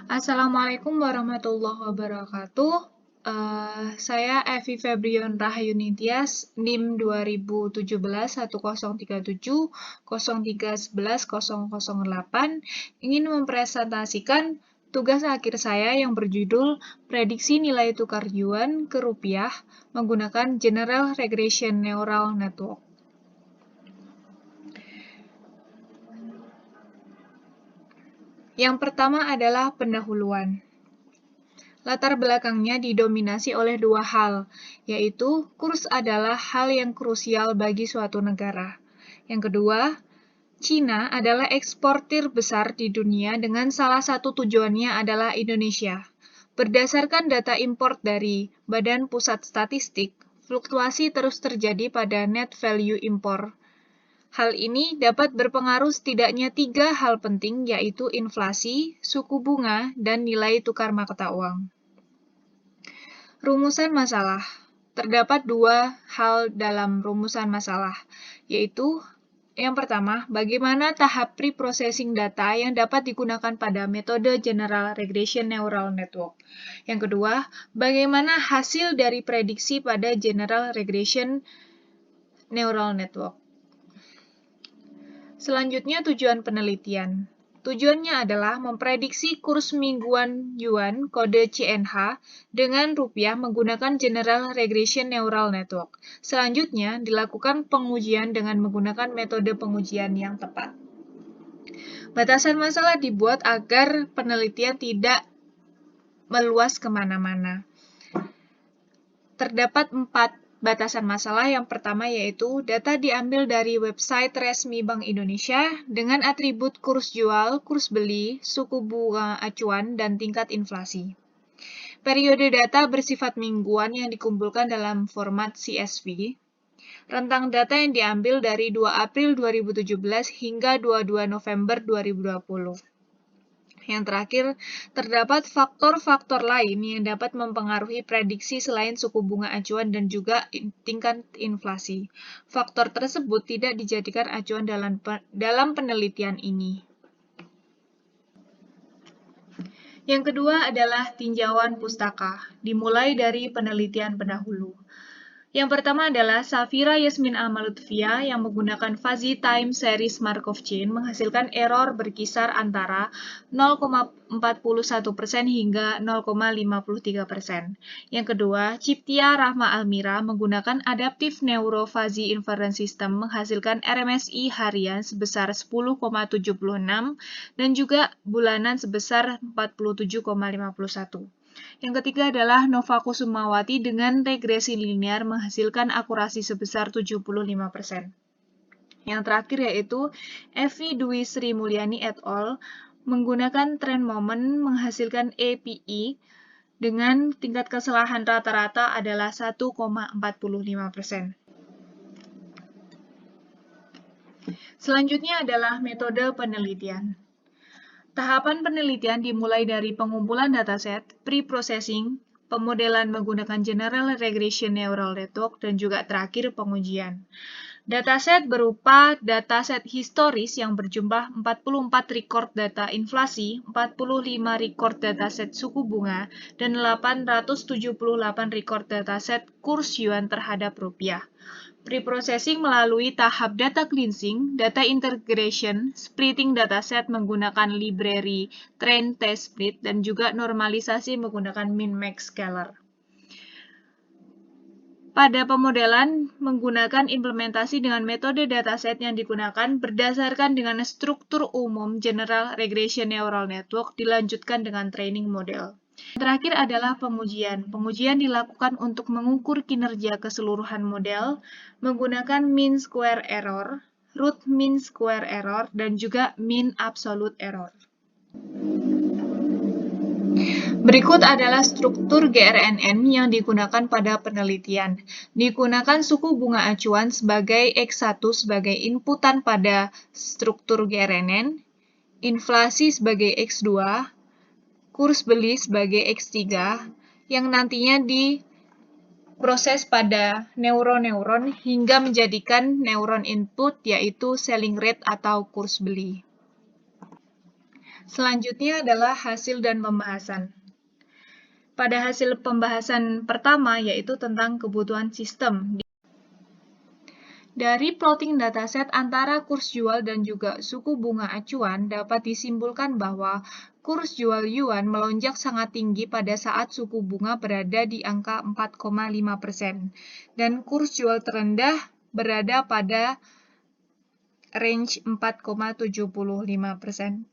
Assalamualaikum warahmatullahi wabarakatuh. Saya Evi Febrion Rahayuni Tias, NIM 2017 1037 0311 008, ingin mempresentasikan tugas akhir saya yang berjudul Prediksi Nilai Tukar Yuan ke Rupiah menggunakan General Regression Neural Network. Yang pertama adalah pendahuluan. Latar belakangnya didominasi oleh dua hal, yaitu kurs adalah hal yang krusial bagi suatu negara. Yang kedua, Cina adalah eksportir besar di dunia dengan salah satu tujuannya adalah Indonesia. Berdasarkan data import dari Badan Pusat Statistik, fluktuasi terus terjadi pada net value impor. Hal ini dapat berpengaruh setidaknya 3 hal penting, yaitu inflasi, suku bunga, dan nilai tukar mata uang. Rumusan masalah. Terdapat 2 hal dalam rumusan masalah, yaitu yang pertama, bagaimana tahap pre-processing data yang dapat digunakan pada metode General Regression Neural Network. Yang kedua, bagaimana hasil dari prediksi pada General Regression Neural Network. Selanjutnya, tujuan penelitian. Tujuannya adalah memprediksi kurs mingguan Yuan kode CNH dengan rupiah menggunakan General Regression Neural Network. Selanjutnya, dilakukan pengujian dengan menggunakan metode pengujian yang tepat. Batasan masalah dibuat agar penelitian tidak meluas kemana-mana. Terdapat 4 batasan masalah. Yang pertama yaitu data diambil dari website resmi Bank Indonesia dengan atribut kurs jual, kurs beli, suku bunga acuan, dan tingkat inflasi. Periode data bersifat mingguan yang dikumpulkan dalam format CSV. Rentang data yang diambil dari 2 April 2017 hingga 22 November 2020. Yang terakhir, terdapat faktor-faktor lain yang dapat mempengaruhi prediksi selain suku bunga acuan dan juga tingkat inflasi. Faktor tersebut tidak dijadikan acuan dalam penelitian ini. Yang kedua adalah tinjauan pustaka, dimulai dari penelitian pendahulu. Yang pertama adalah Safira Yasmin Amalutfia yang menggunakan Fuzzy Time Series Markov Chain menghasilkan error berkisar antara 0,41% hingga 0,53%. Yang kedua, Ciptia Rahma Almira menggunakan Adaptive Neuro Fuzzy Inference System menghasilkan RMSI harian sebesar 10,76 dan juga bulanan sebesar 47,51. Yang ketiga adalah Nova Kusumawati dengan regresi linear menghasilkan akurasi sebesar 75%. Yang terakhir yaitu Evi Dwi Sri Mulyani et al. Menggunakan trend moment menghasilkan API dengan tingkat kesalahan rata-rata adalah 1,45%. Selanjutnya adalah metode penelitian. Tahapan penelitian dimulai dari pengumpulan dataset, pre-processing, pemodelan menggunakan General Regression Neural Network, dan juga terakhir pengujian. Dataset berupa dataset historis yang berjumlah 44 record data inflasi, 45 record dataset suku bunga, dan 878 record dataset kurs yuan terhadap rupiah. Pre-processing melalui tahap data cleansing, data integration, splitting dataset menggunakan library train test split, dan juga normalisasi menggunakan min-max scalar. Pada pemodelan, menggunakan implementasi dengan metode dataset yang digunakan berdasarkan dengan struktur umum General Regression Neural Network dilanjutkan dengan training model. Terakhir adalah pengujian. Pengujian dilakukan untuk mengukur kinerja keseluruhan model menggunakan mean square error, root mean square error, dan juga mean absolute error. Berikut adalah struktur GRNN yang digunakan pada penelitian. Digunakan suku bunga acuan sebagai X1 sebagai inputan pada struktur GRNN, inflasi sebagai X2, kurs beli sebagai X3, yang nantinya diproses pada neuron-neuron hingga menjadikan neuron input yaitu selling rate atau kurs beli. Selanjutnya adalah hasil dan pembahasan. Pada hasil pembahasan pertama yaitu tentang kebutuhan sistem. Dari plotting dataset antara kurs jual dan juga suku bunga acuan dapat disimpulkan bahwa kurs jual yuan melonjak sangat tinggi pada saat suku bunga berada di angka 4,5% dan kurs jual terendah berada pada range 4,75%.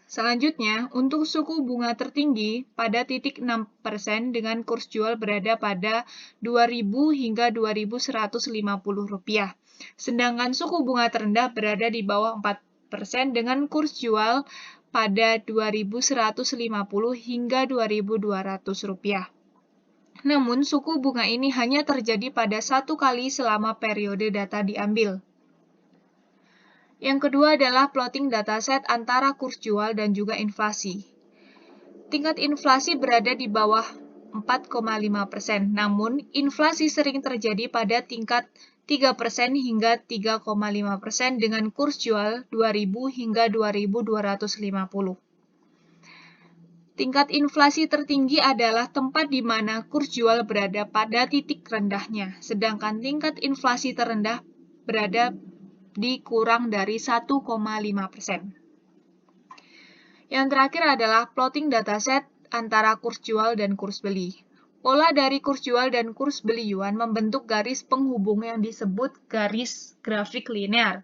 Selanjutnya, untuk suku bunga tertinggi pada titik 6% dengan kurs jual berada pada 2.000 hingga 2.150 rupiah. Sedangkan suku bunga terendah berada di bawah 4% dengan kurs jual pada 2.150 hingga 2.200 rupiah. Namun, suku bunga ini hanya terjadi pada satu kali selama periode data diambil. Yang kedua adalah plotting dataset antara kurs jual dan juga inflasi. Tingkat inflasi berada di bawah 4,5%, namun inflasi sering terjadi pada tingkat 3% hingga 3,5% dengan kurs jual 2.000 hingga 2.250. Tingkat inflasi tertinggi adalah tempat di mana kurs jual berada pada titik rendahnya, sedangkan tingkat inflasi terendah berada di kurang dari 1,5%. Yang terakhir adalah plotting dataset antara kurs jual dan kurs beli. Pola dari kurs jual dan kurs beli yuan membentuk garis penghubung yang disebut garis grafik linear.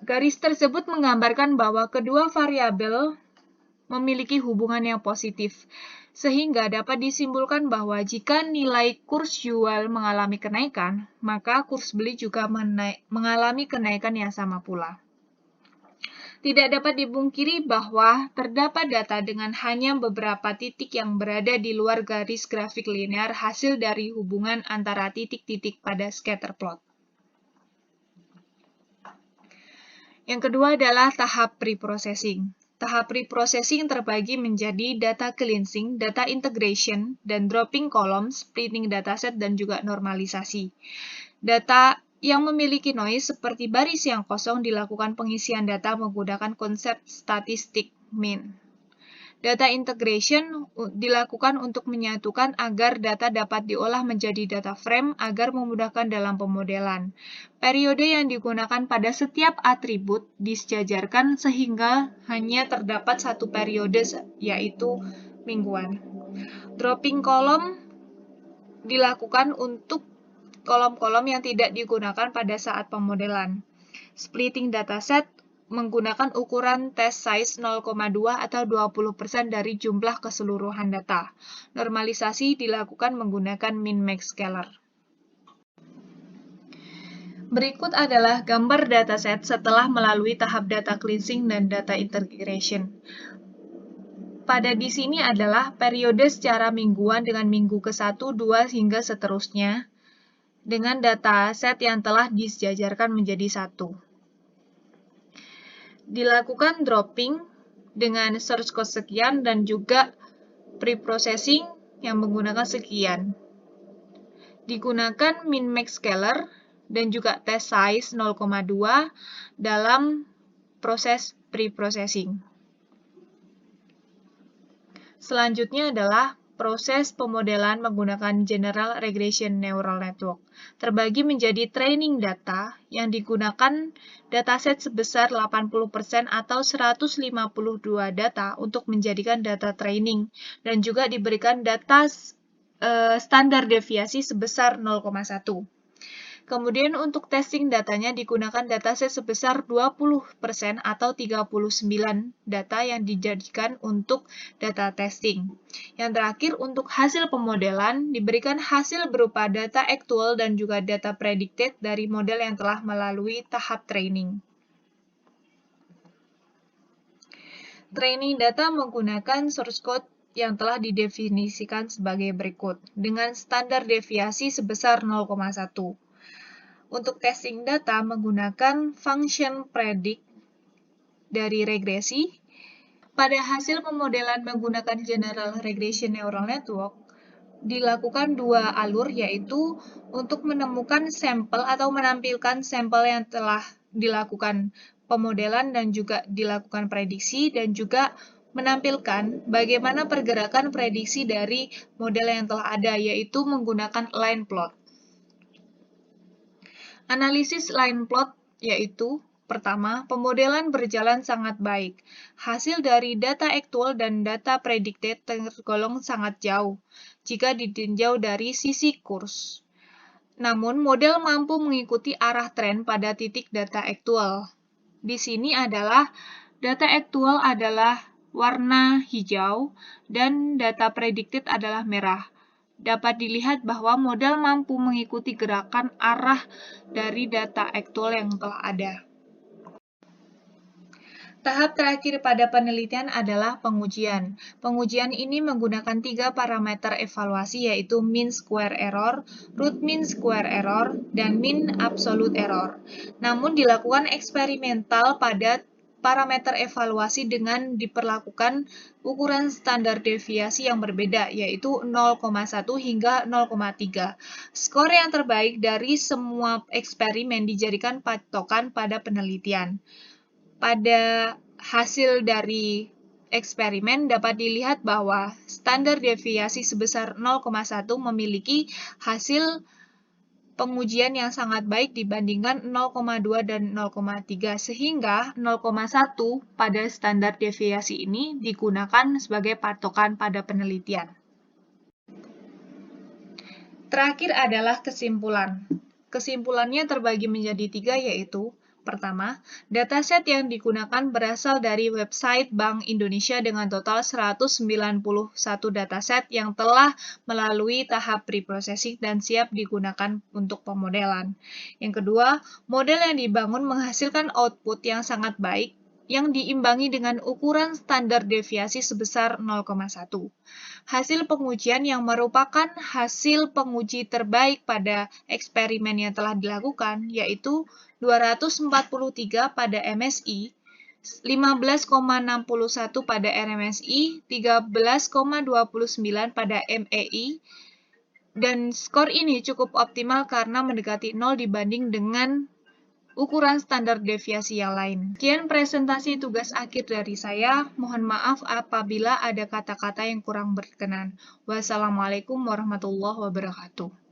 Garis tersebut menggambarkan bahwa kedua variabel memiliki hubungan yang positif, sehingga dapat disimpulkan bahwa jika nilai kurs jual mengalami kenaikan, maka kurs beli juga mengalami kenaikan yang sama pula. Tidak dapat dipungkiri bahwa terdapat data dengan hanya beberapa titik yang berada di luar garis grafik linear hasil dari hubungan antara titik-titik pada scatter plot. Yang kedua adalah tahap preprocessing. Tahap preprocessing terbagi menjadi data cleansing, data integration, dan dropping column, splitting dataset, dan juga normalisasi. Data yang memiliki noise seperti baris yang kosong dilakukan pengisian data menggunakan konsep statistik mean. Data integration dilakukan untuk menyatukan agar data dapat diolah menjadi data frame agar memudahkan dalam pemodelan. Periode yang digunakan pada setiap atribut disejajarkan sehingga hanya terdapat satu periode, yaitu mingguan. Dropping column dilakukan untuk kolom-kolom yang tidak digunakan pada saat pemodelan. Splitting dataset menggunakan ukuran test size 0,2 atau 20% dari jumlah keseluruhan data. Normalisasi dilakukan menggunakan min-max scalar. Berikut adalah gambar dataset setelah melalui tahap data cleansing dan data integration. Pada di sini adalah periode secara mingguan dengan minggu ke-1, 2, hingga seterusnya, dengan dataset yang telah disejajarkan menjadi satu. Dilakukan dropping dengan source code sekian dan juga preprocessing yang menggunakan sekian. Digunakan min-max scalar dan juga test size 0,2 dalam proses preprocessing. Selanjutnya adalah proses pemodelan menggunakan General Regression Neural Network. Terbagi menjadi training data yang digunakan dataset sebesar 80% atau 152 data untuk menjadikan data training dan juga diberikan data standar deviasi sebesar 0,1. Kemudian untuk testing datanya digunakan dataset sebesar 20% atau 39 data yang dijadikan untuk data testing. Yang terakhir untuk hasil pemodelan diberikan hasil berupa data actual dan juga data predicted dari model yang telah melalui tahap training. Training data menggunakan source code yang telah didefinisikan sebagai berikut dengan standar deviasi sebesar 0,1. Untuk testing data menggunakan function predict dari regresi. Pada hasil pemodelan menggunakan General Regression Neural Network, dilakukan dua alur, yaitu untuk menemukan sampel atau menampilkan sampel yang telah dilakukan pemodelan dan juga dilakukan prediksi, dan juga menampilkan bagaimana pergerakan prediksi dari model yang telah ada, yaitu menggunakan line plot. Analisis line plot yaitu pertama, pemodelan berjalan sangat baik. Hasil dari data aktual dan data predicted tergolong sangat jauh jika ditinjau dari sisi kurs. Namun, model mampu mengikuti arah tren pada titik data aktual. Di sini adalah data aktual adalah warna hijau dan data predicted adalah merah. Dapat dilihat bahwa model mampu mengikuti gerakan arah dari data aktual yang telah ada. Tahap terakhir pada penelitian adalah pengujian. Pengujian ini menggunakan 3 parameter evaluasi, yaitu mean square error, root mean square error, dan mean absolute error. Namun dilakukan eksperimental pada parameter evaluasi dengan diperlakukan ukuran standar deviasi yang berbeda, yaitu 0,1 hingga 0,3. Skor yang terbaik dari semua eksperimen dijadikan patokan pada penelitian. Pada hasil dari eksperimen dapat dilihat bahwa standar deviasi sebesar 0,1 memiliki hasil pengujian yang sangat baik dibandingkan 0,2 dan 0,3, sehingga 0,1 pada standar deviasi ini digunakan sebagai patokan pada penelitian. Terakhir adalah kesimpulan. Kesimpulannya terbagi menjadi 3, yaitu pertama, dataset yang digunakan berasal dari website Bank Indonesia dengan total 191 dataset yang telah melalui tahap preprocessing dan siap digunakan untuk pemodelan. Yang kedua, model yang dibangun menghasilkan output yang sangat baik yang diimbangi dengan ukuran standar deviasi sebesar 0,1. Hasil pengujian yang merupakan hasil penguji terbaik pada eksperimen yang telah dilakukan, yaitu 243 pada MSI, 15,61 pada RMSI, 13,29 pada MEI, dan skor ini cukup optimal karena mendekati 0 dibanding dengan ukuran standar deviasi yang lain. Sekian presentasi tugas akhir dari saya. Mohon maaf apabila ada kata-kata yang kurang berkenan. Wassalamualaikum warahmatullahi wabarakatuh.